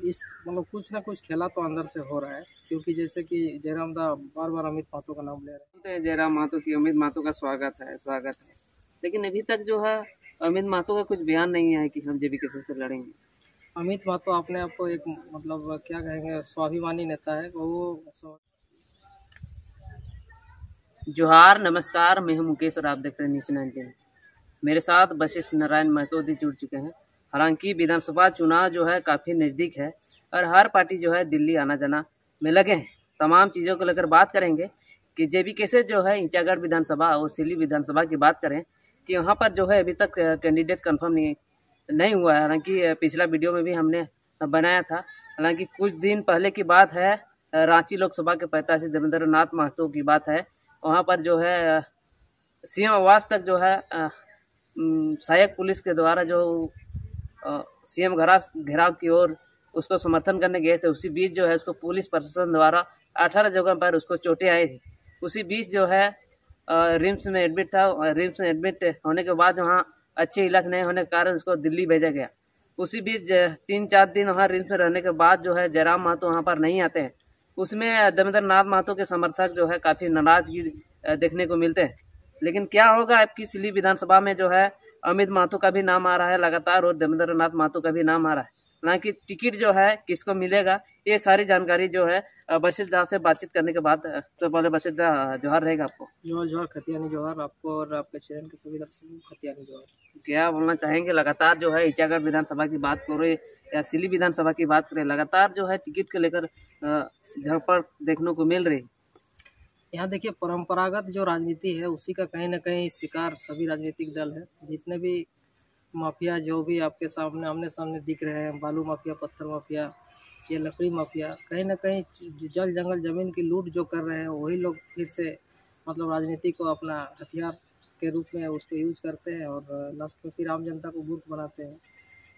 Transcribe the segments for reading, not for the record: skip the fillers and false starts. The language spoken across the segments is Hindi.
इस मतलब कुछ ना कुछ खेला तो अंदर से हो रहा है, क्योंकि जैसे कि जयराम दा बार बार अमित महतो का नाम ले रहे हैं। बोलते हैं जयराम महतो की अमित महतो का स्वागत है, स्वागत है, लेकिन अभी तक जो है अमित महतो का कुछ बयान नहीं है कि हम जेबी कैसे से लड़ेंगे। अमित महतो अपने आप को एक मतलब क्या कहेंगे स्वाभिमानी नेता है, वो जोहार, नमस्कार, मैं हूं मुकेश और आप देख रहे हैं न्यूज़ 19। मेरे साथ वशिष्ठ नारायण महतो भी जुड़ चुके हैं। हालांकि विधानसभा चुनाव जो है काफ़ी नज़दीक है और हर पार्टी जो है दिल्ली आना जाना में लगे हैं। तमाम चीज़ों को लेकर बात करेंगे कि जेबी कैसे जो है ईचागढ़ विधानसभा और सिल्ली विधानसभा की बात करें कि वहाँ पर जो है अभी तक कैंडिडेट कन्फर्म नहीं हुआ है। हालांकि पिछला वीडियो में भी हमने बनाया था। हालांकि कुछ दिन पहले की बात है, रांची लोकसभा के प्रत्याशी देवेंद्र नाथ महतो की बात है। वहाँ पर जो है सीएम आवास तक जो है सहायक पुलिस के द्वारा जो सीएम घेराव की ओर उसको समर्थन करने गए थे। उसी बीच जो है उसको पुलिस प्रशासन द्वारा 18 जगह पर उसको चोटें आई थी। उसी बीच जो है रिम्स में एडमिट था। रिम्स में एडमिट होने के बाद वहाँ अच्छे इलाज नहीं होने के कारण उसको दिल्ली भेजा गया। उसी बीच 3-4 दिन वहाँ रिम्स में रहने के बाद जो है जयराम महतो वहाँ पर नहीं आते हैं। उसमें देवेंद्र नाथ महतो के समर्थक जो है काफ़ी नाराजगी देखने को मिलते हैं। लेकिन क्या होगा, आपकी सिल्ली विधानसभा में जो है अमित महतो का भी नाम आ रहा है लगातार और देवेंद्र नाथ महतो का भी नाम आ रहा है। हालांकि टिकट जो है किसको मिलेगा ये सारी जानकारी जो है वशिष्ठ दा से बातचीत करने के बाद तो पहले वशिष्ठ दा जोहार रहेगा आपको। जोहार जोहार खतियानी जोहार आपको और आपके चैनल के सभी दर्शकों को खतियानी जोहार। क्या बोलना चाहेंगे, लगातार जो है ईचागढ़ विधानसभा की बात करें या सिल्ली विधानसभा की बात करें, लगातार जो है टिकट को लेकर झड़प देखने को मिल रही। यहाँ देखिए परंपरागत जो राजनीति है उसी का कहीं ना कहीं शिकार सभी राजनीतिक दल है। जितने भी माफिया जो भी आपके सामने आमने सामने दिख रहे हैं, बालू माफिया, पत्थर माफिया, ये लकड़ी माफिया, कहीं ना कहीं जल जंगल ज़मीन की लूट जो कर रहे हैं वही लोग फिर से मतलब राजनीति को अपना हथियार के रूप में उसको यूज करते हैं और लास्ट में फिर आम जनता को मूर्ख बनाते हैं।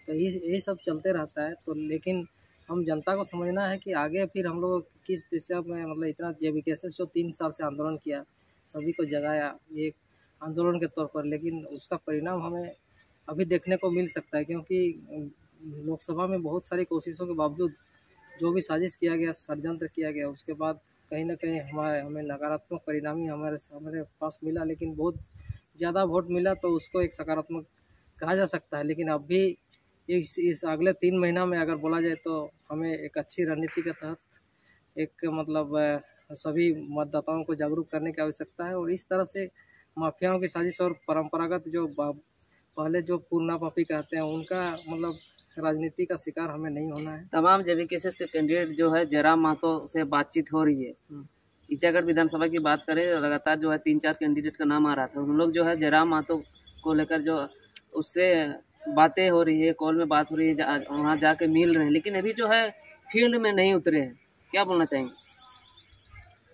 तो यही सब चलते रहता है। तो लेकिन हम जनता को समझना है कि आगे फिर हम लोग किस दिशा में मतलब इतना जेबी कैसे जो 3 साल से आंदोलन किया, सभी को जगाया एक आंदोलन के तौर पर, लेकिन उसका परिणाम हमें अभी देखने को मिल सकता है। क्योंकि लोकसभा में बहुत सारी कोशिशों के बावजूद जो भी साजिश किया गया, षड्यंत्र किया गया, उसके बाद कहीं ना कहीं हमें नकारात्मक परिणाम ही हमारे पास मिला। लेकिन बहुत ज़्यादा वोट मिला तो उसको एक सकारात्मक कहा जा सकता है। लेकिन अब भी इस अगले 3 महीना में अगर बोला जाए तो हमें एक अच्छी रणनीति के तहत एक मतलब सभी मतदाताओं को जागरूक करने की आवश्यकता है। और इस तरह से माफियाओं की साजिश और परंपरागत जो पहले जो पूर्णा पापी कहते हैं उनका मतलब राजनीति का शिकार हमें नहीं होना है। तमाम जेबी केसेस के कैंडिडेट जो है जयराम महतो से बातचीत हो रही है। ईचागढ़ विधानसभा की बात करें, लगातार जो है 3-4 कैंडिडेट का नाम आ रहा था। उन लोग जो है जयराम महतो को लेकर जो उससे बातें हो रही है, कॉल में बात हो रही है, वहाँ जाके मिल रहे हैं, लेकिन अभी जो है फील्ड में नहीं उतरे हैं। क्या बोलना चाहेंगे?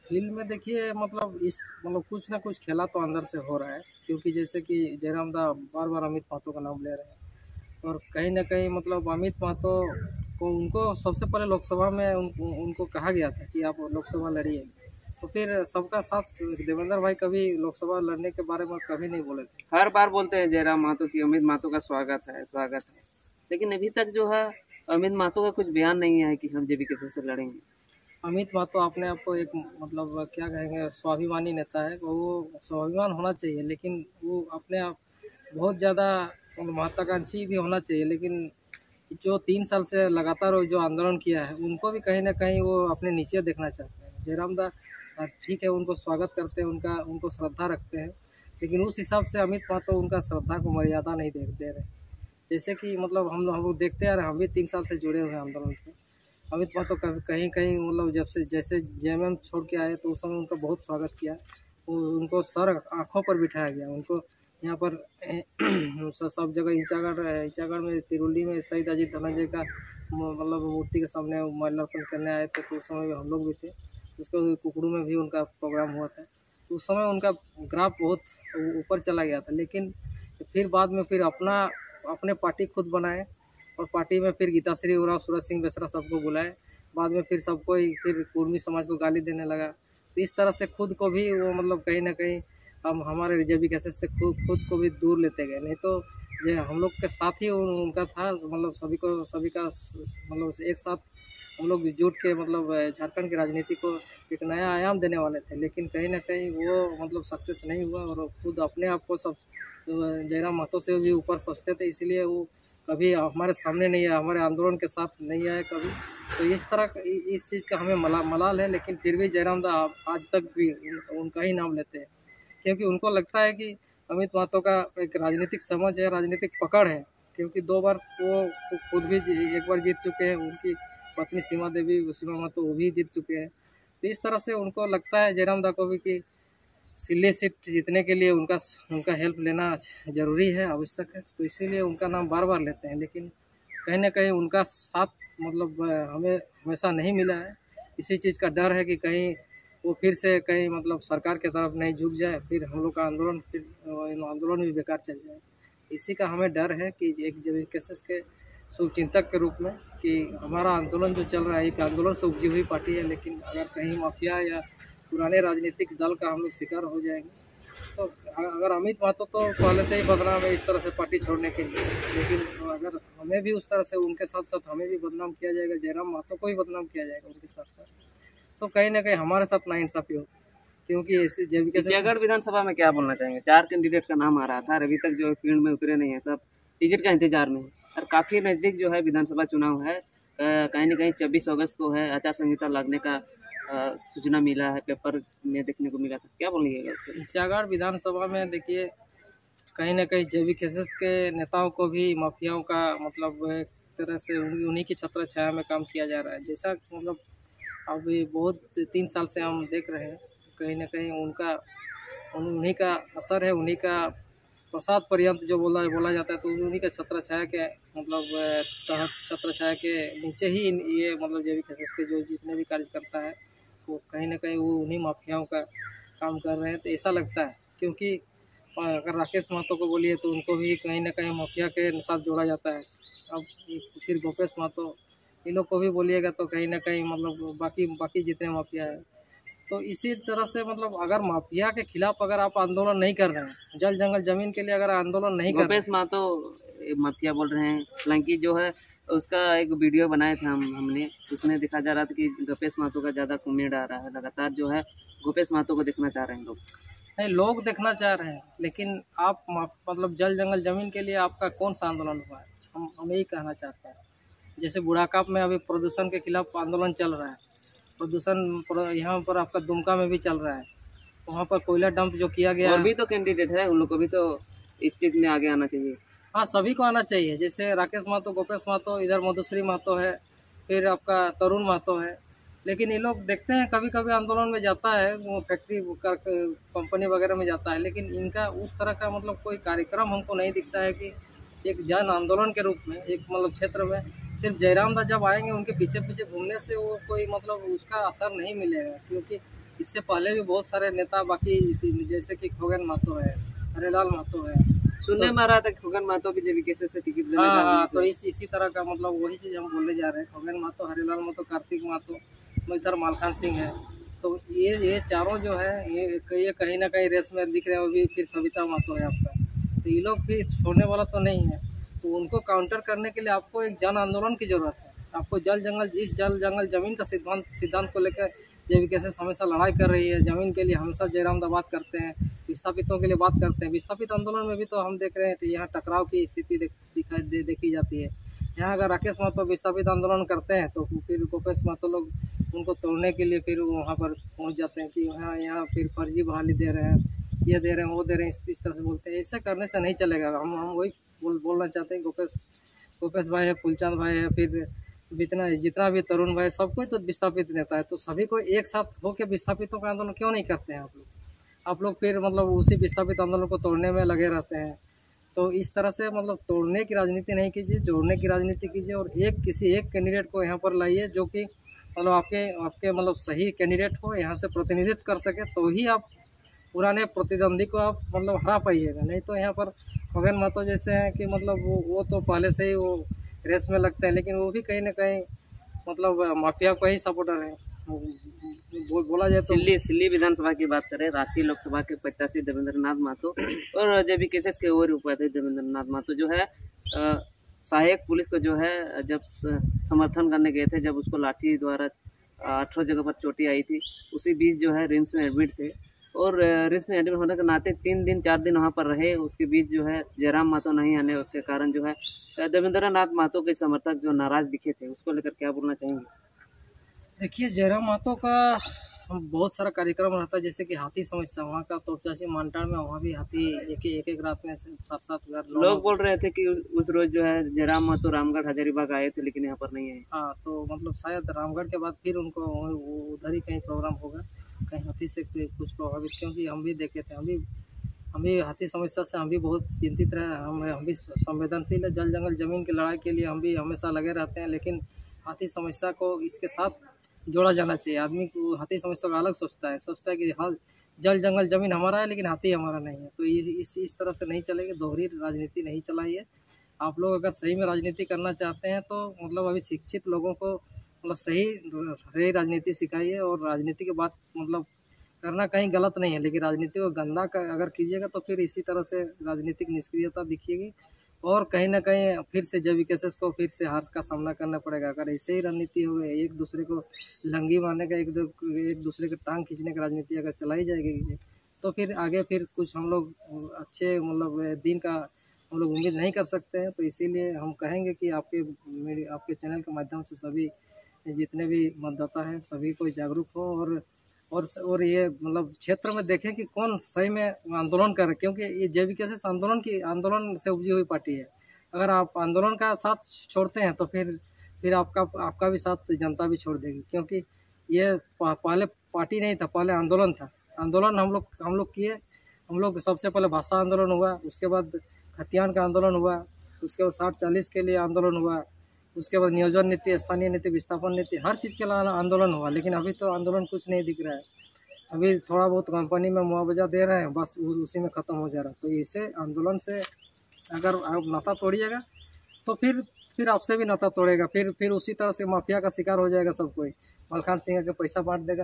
फील्ड में देखिए मतलब कुछ ना कुछ खेला तो अंदर से हो रहा है, क्योंकि जैसे कि जयराम दा बार बार अमित महतो का नाम ले रहे हैं और कहीं ना कहीं मतलब अमित महतो को उनको सबसे पहले लोकसभा में उनको कहा गया था कि आप लोकसभा लड़िए। तो फिर सबका साथ देवेंद्र भाई कभी लोकसभा लड़ने के बारे में कभी नहीं बोले थे। हर बार बोलते हैं जयराम महतो की अमित महतो का स्वागत है, स्वागत है, लेकिन अभी तक जो है अमित महतो का कुछ बयान नहीं है कि हम जेबी कैसे से लड़ेंगे। अमित महतो अपने आप को एक मतलब क्या कहेंगे स्वाभिमानी नेता है। वो स्वाभिमान होना चाहिए, लेकिन वो अपने आप बहुत ज़्यादा महत्वाकांक्षी भी होना चाहिए। लेकिन जो 3 साल से लगातार जो आंदोलन किया है उनको भी कहीं ना कहीं वो अपने नीचे देखना चाहते हैं। जयराम दा ठीक है, उनको स्वागत करते हैं, उनको श्रद्धा रखते हैं, लेकिन उस हिसाब से अमित महतो उनका श्रद्धा को मर्यादा नहीं दे रहे। जैसे कि मतलब हम लोग देखते आ रहे हैं, हम भी 3 साल से जुड़े हुए हैं आंदोलन से। अमित महतो कहीं कहीं मतलब जब से जैसे जेएमएम छोड़ के आए तो उस समय उनका बहुत स्वागत किया। उनको सर आँखों पर बिठाया गया। उनको यहाँ पर सब जगह ईचागढ़ में, तिरुल्ली में शहीद अजीत धनंजय का मतलब मूर्ति के सामने माल्यार्पण करने आए थे। तो उस समय हम लोग भी थे। उसके कुकड़ू में भी उनका प्रोग्राम हुआ था। तो उस समय उनका ग्राफ बहुत ऊपर चला गया था। लेकिन फिर बाद में फिर अपने पार्टी खुद बनाए और पार्टी में फिर गीताश्री उरांव, सूरज सिंह बेसरा सबको बुलाए। बाद में फिर सबको फिर कुर्मी समाज को गाली देने लगा। तो इस तरह से खुद को भी वो मतलब कहीं ना कहीं हम हमारे जेबी कैसे से खुद को भी दूर लेते गए। नहीं तो जो हम लोग के साथ ही उनका था, मतलब सभी का मतलब एक साथ हम लोग जुट के मतलब झारखंड की राजनीति को एक नया आयाम देने वाले थे। लेकिन कहीं ना कहीं वो मतलब सक्सेस नहीं हुआ और खुद अपने आप को सब जयराम महतो से भी ऊपर सोचते थे, इसलिए वो कभी हमारे सामने नहीं आया, हमारे आंदोलन के साथ नहीं आए कभी। तो इस चीज़ का हमें मलाल है। लेकिन फिर भी जयराम दा आज तक भी उनका ही नाम लेते हैं, क्योंकि उनको लगता है कि अमित महतो का एक राजनीतिक समझ है, राजनीतिक पकड़ है। क्योंकि 2 बार वो खुद भी एक बार जीत चुके हैं, उनकी पत्नी सीमा महतो वो भी जीत चुके हैं। तो इस तरह से उनको लगता है जयराम दा को भी कि सिल्ली सीट जीतने के लिए उनका हेल्प लेना ज़रूरी है, आवश्यक है। तो इसीलिए उनका नाम बार बार लेते हैं। लेकिन कहीं ना कहीं उनका साथ मतलब हमें हमेशा नहीं मिला है। इसी चीज़ का डर है कि कहीं वो फिर से कहीं मतलब सरकार की तरफ नहीं झुक जाए, फिर हम लोग का आंदोलन भी बेकार चल जाए। इसी का हमें डर है कि एक जेवीकेएसएस के शुभचिंतक के रूप में कि हमारा आंदोलन जो चल रहा है एक आंदोलन से उपजी हुई पार्टी है। लेकिन अगर कहीं माफिया या पुराने राजनीतिक दल का हम लोग शिकार हो जाएंगे, तो अगर अमित महतो तो पहले से ही बदनाम है इस तरह से पार्टी छोड़ने के लिए, लेकिन अगर हमें भी उस तरह से उनके साथ साथ हमें भी बदनाम किया जाएगा, जयराम महतो को भी बदनाम किया जाएगा उनके साथ साथ, तो कहीं ना कहीं हमारे साथ नाइंसाफी हो। क्योंकि जयगढ़ विधानसभा में क्या बोलना चाहेंगे? 4 कैंडिडेट का नाम आ रहा था और अभी तक जो है फील्ड में उतरे नहीं है, सब टिकट का इंतजार में है और काफ़ी नज़दीक जो है विधानसभा चुनाव है। कहीं ना कहीं 26 अगस्त को है, आचार संहिता लगने का सूचना मिला है, पेपर में देखने को मिला था। क्या बोलिएगा उसके? जयगढ़ विधानसभा में देखिए कहीं ना कहीं जेवीकेएसएस के नेताओं को भी माफियाओं का मतलब एक तरह से उन्हीं की छत्र छाया में काम किया जा रहा है। जैसा मतलब अभी बहुत 3 साल से हम देख रहे हैं, कहीं ना कहीं उन्हीं का असर है, उन्हीं का प्रसाद पर्यंत जो बोला जाता है, तो उन्हीं का छत्र छाया के मतलब तहत छत्र छाया के नीचे ही ये मतलब जेवीकेएसएस के जो जितने भी कार्यकर्ता है वो कहीं ना कहीं वो उन्हीं माफियाओं का काम कर रहे हैं। तो ऐसा लगता है, क्योंकि अगर राकेश महतो को बोलिए तो उनको भी कहीं ना कहीं माफिया के साथ जोड़ा जाता है। अब फिर गोपेश महतो इन लोग को भी बोलिएगा तो कहीं ना कहीं मतलब बाकी जितने माफिया है। तो इसी तरह से मतलब अगर माफिया के खिलाफ अगर आप आंदोलन नहीं कर रहे हैं, जल जंगल जमीन के लिए अगर आंदोलन नहीं कर रहे हैं, गोपेश महतो माफिया बोल रहे हैं। हालांकि जो है उसका एक वीडियो बनाए थे हमने, उसमें दिखा जा रहा था कि गोपेश महतो का ज़्यादा कमेंट आ रहा है, लगातार जो है गोपेश महतो को देखना चाह रहे हैं लोग। नहीं, लोग देखना चाह रहे हैं, लेकिन आप मतलब जल जंगल जमीन के लिए आपका कौन सा आंदोलन हुआ है, हम यही कहना चाहते हैं। जैसे बुढ़ाकाप में अभी प्रदूषण के खिलाफ आंदोलन चल रहा है, प्रदूषण यहाँ पर आपका दुमका में भी चल रहा है, वहाँ पर कोयला डंप जो किया गया और भी तो कैंडिडेट है, उन लोग को भी तो इस चीज़ में आगे आना चाहिए। हाँ, सभी को आना चाहिए। जैसे राकेश महतो, गोपेश महतो, इधर मधुश्री महतो है, फिर आपका तरुण महतो है। लेकिन ये लोग देखते हैं कभी कभी आंदोलन में जाता है, वो फैक्ट्री कंपनी वगैरह में जाता है, लेकिन इनका उस तरह का मतलब कोई कार्यक्रम हमको नहीं दिखता है कि एक जन आंदोलन के रूप में एक मतलब क्षेत्र में सिर्फ जयराम दा जब आएंगे उनके पीछे पीछे घूमने से वो कोई मतलब उसका असर नहीं मिलेगा। क्योंकि इससे पहले भी बहुत सारे नेता बाकी जैसे कि खगेन महतो है, हरेलाल महतो है, सुनने में आ रहा था खगेन महतो भी जेवीकेएसएस से टिकट लेने जा रहे हैं। हाँ, तो इसी तरह का मतलब वही चीज़ हम बोलने जा रहे हैं। खगेन महतो, हरेलाल महतो, कार्तिक महतो, इधर मालखान सिंह है। तो ये चारों जो है ये कहीं ना कहीं रेस में दिख रहे हैं। अभी फिर सविता महतो है आपका, तो ये लोग भी छोड़ने वाला तो नहीं है। तो उनको काउंटर करने के लिए आपको एक जन आंदोलन की जरूरत है। आपको जल जंगल जमीन का सिद्धांत को लेकर जेवीकेएसएस हमेशा लड़ाई कर रही है। जमीन के लिए हमेशा जयराम दा बात करते हैं, विस्थापितों के लिए बात करते हैं। विस्थापित आंदोलन में भी तो हम देख रहे हैं कि यहाँ टकराव की स्थिति देखी जाती है। यहाँ अगर राकेश महतो विस्थापित आंदोलन करते हैं तो फिर गोपेश महतो लोग उनको तोड़ने के लिए फिर वहाँ पर पहुँच जाते हैं कि यहाँ फिर फर्जी बहाली दे रहे हैं, ये दे रहे हैं, वो दे रहे हैं, इस तरह से बोलते हैं। ऐसे करने से नहीं चलेगा। हम वही बोलना चाहते हैं। गोपेश भाई है, फूलचंद भाई है, फिर जितना भी तरुण भाई, सबको तो विस्थापित नेता है। तो सभी को एक साथ होकर विस्थापितों का आंदोलन क्यों नहीं करते हैं आप लोग फिर मतलब उसी विस्थापित आंदोलन को तोड़ने में लगे रहते हैं। तो इस तरह से मतलब तोड़ने की राजनीति नहीं कीजिए, जोड़ने की राजनीति कीजिए और किसी एक कैंडिडेट को यहाँ पर लाइए जो कि मतलब आपके मतलब सही कैंडिडेट हो, यहाँ से प्रतिनिधित्व कर सके, तो ही आप पुराने प्रतिद्वंदी को आप मतलब हरा पाइएगा। नहीं तो यहाँ पर खगेन महतो जैसे हैं कि मतलब वो तो पहले से ही वो रेस में लगते हैं, लेकिन वो भी कहीं ना कहीं मतलब माफिया का ही सपोर्टर है। बोला जाए तो सिल्ली विधानसभा की बात करें, रांची लोकसभा के प्रत्याशी देवेंद्र नाथ महतो और जेबी केसेस के और उपाध्यक्ष देवेंद्र नाथ महतो जो है सहायक पुलिस को जो है जब समर्थन करने गए थे, जब उसको लाठी द्वारा 18 जगह पर चोटी आई थी, उसी बीच जो है रिम्स में एडमिट थे और रिम्स में एडमिट होने के नाते 3 दिन 4 दिन वहाँ पर रहे। उसके बीच जो है जयराम महतो नहीं आने के कारण जो है देवेंद्र नाथ महतो के समर्थक जो नाराज दिखे थे, उसको लेकर क्या बोलना चाहेंगे? देखिए, जयराम महतो का बहुत सारा कार्यक्रम रहता है, जैसे कि हाथी समस्या वहाँ का तो जैसे मानटाड़ में वहाँ भी हाथी एक रात में 7-7 घर लोग बोल रहे थे कि उस रोज जो है जयराम महतो रामगढ़ हजारीबाग आए थे, लेकिन यहाँ पर नहीं आए। हाँ, तो मतलब शायद रामगढ़ के बाद फिर उनको उधर ही कहीं प्रोग्राम होगा, कहीं हाथी से कुछ प्रभावित, क्योंकि हम भी देखे थे, हम भी हाथी समस्या से हम भी बहुत चिंतित रहे। हम भी संवेदनशील है, जल जंगल जमीन की लड़ाई के लिए हम भी हमेशा लगे रहते हैं, लेकिन हाथी समस्या को इसके साथ जोड़ा जाना चाहिए। आदमी को हाथी समस्या का अलग सोचता है कि हाँ, जल जंगल जमीन हमारा है लेकिन हाथी हमारा नहीं है, तो इस तरह से नहीं चलेगी, दोहरी राजनीति नहीं चलाइए। आप लोग अगर सही में राजनीति करना चाहते हैं तो मतलब अभी शिक्षित लोगों को मतलब सही राजनीति सिखाइए, और राजनीति की बात मतलब करना कहीं गलत नहीं है, लेकिन राजनीति को गंदा अगर कीजिएगा तो फिर इसी तरह से राजनीतिक निष्क्रियता दिखिएगी और कहीं ना कहीं फिर से जेबी केसेस को फिर से हार का सामना करना पड़ेगा। अगर ऐसे ही रणनीति हो गई, एक दूसरे को लंगी मारने का, एक दूसरे की टांग खींचने की राजनीति अगर चलाई जाएगी तो फिर आगे फिर कुछ हम लोग अच्छे मतलब दिन का हम लोग उम्मीद नहीं कर सकते हैं। तो इसीलिए हम कहेंगे कि आपके चैनल के माध्यम से सभी जितने भी मतदाता हैं सभी को जागरूक हो और ये मतलब क्षेत्र में देखें कि कौन सही में आंदोलन कर रहे हैं, क्योंकि ये जेबी केसेस आंदोलन से उपजी हुई पार्टी है। अगर आप आंदोलन का साथ छोड़ते हैं तो फिर आपका भी साथ जनता भी छोड़ देगी, क्योंकि ये पहले पार्टी नहीं था, पहले आंदोलन था। आंदोलन हम लोग किए। हम लोग सबसे पहले भाषा आंदोलन हुआ, उसके बाद खतियान का आंदोलन हुआ, उसके बाद 60-40 के लिए आंदोलन हुआ, उसके बाद नियोजन नीति, स्थानीय नीति, विस्थापन नीति, हर चीज़ के लिए आंदोलन हुआ। लेकिन अभी तो आंदोलन कुछ नहीं दिख रहा है। अभी थोड़ा बहुत कंपनी में मुआवजा दे रहे हैं, बस उसी में ख़त्म हो जा रहा है। तो इसे आंदोलन से अगर आप नाता तोड़िएगा तो फिर आपसे भी नाता तोड़ेगा, फिर उसी तरह से माफिया का शिकार हो जाएगा सब कोई। मलखान सिंह के पैसा बांट देगा,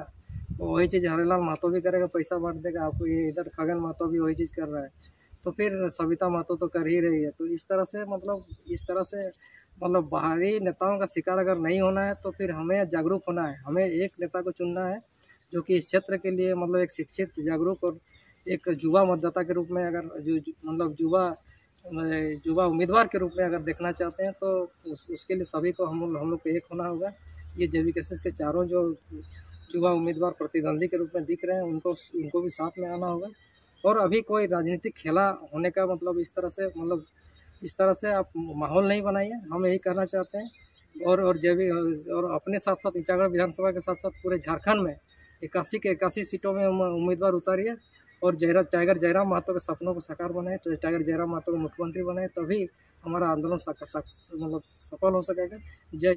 तो वही चीज़ हरिलाल महतो भी करेगा, पैसा बांट देगा आपको। ये इधर खगन महतो भी वही चीज़ कर रहा है, तो फिर सविता महतो तो कर ही रही है। तो इस तरह से मतलब बाहरी नेताओं का शिकार अगर नहीं होना है तो फिर हमें जागरूक होना है। हमें एक नेता को चुनना है जो कि इस क्षेत्र के लिए मतलब एक शिक्षित, जागरूक और एक युवा मतदाता के रूप में अगर मतलब युवा उम्मीदवार के रूप में अगर देखना चाहते हैं तो उसके लिए सभी को हम लोग को एक होना होगा। ये जेबी केसेस के चारों जो युवा उम्मीदवार प्रतिद्वंदी के रूप में दिख रहे हैं उनको भी साथ में आना होगा। और अभी कोई राजनीतिक खेला होने का मतलब इस तरह से आप माहौल नहीं बनाइए, हम यही कहना चाहते हैं। और अपने साथ साथ ईचागढ़ विधानसभा के साथ साथ पूरे झारखंड में 81 के 81 सीटों में उम्मीदवार उतारिए और टाइगर जयराम महतो के सपनों को साकार बनाए, तो टाइगर जयराम महतो को मुख्यमंत्री बनाए, तभी हमारा आंदोलन मतलब सफल हो सकेगा। जय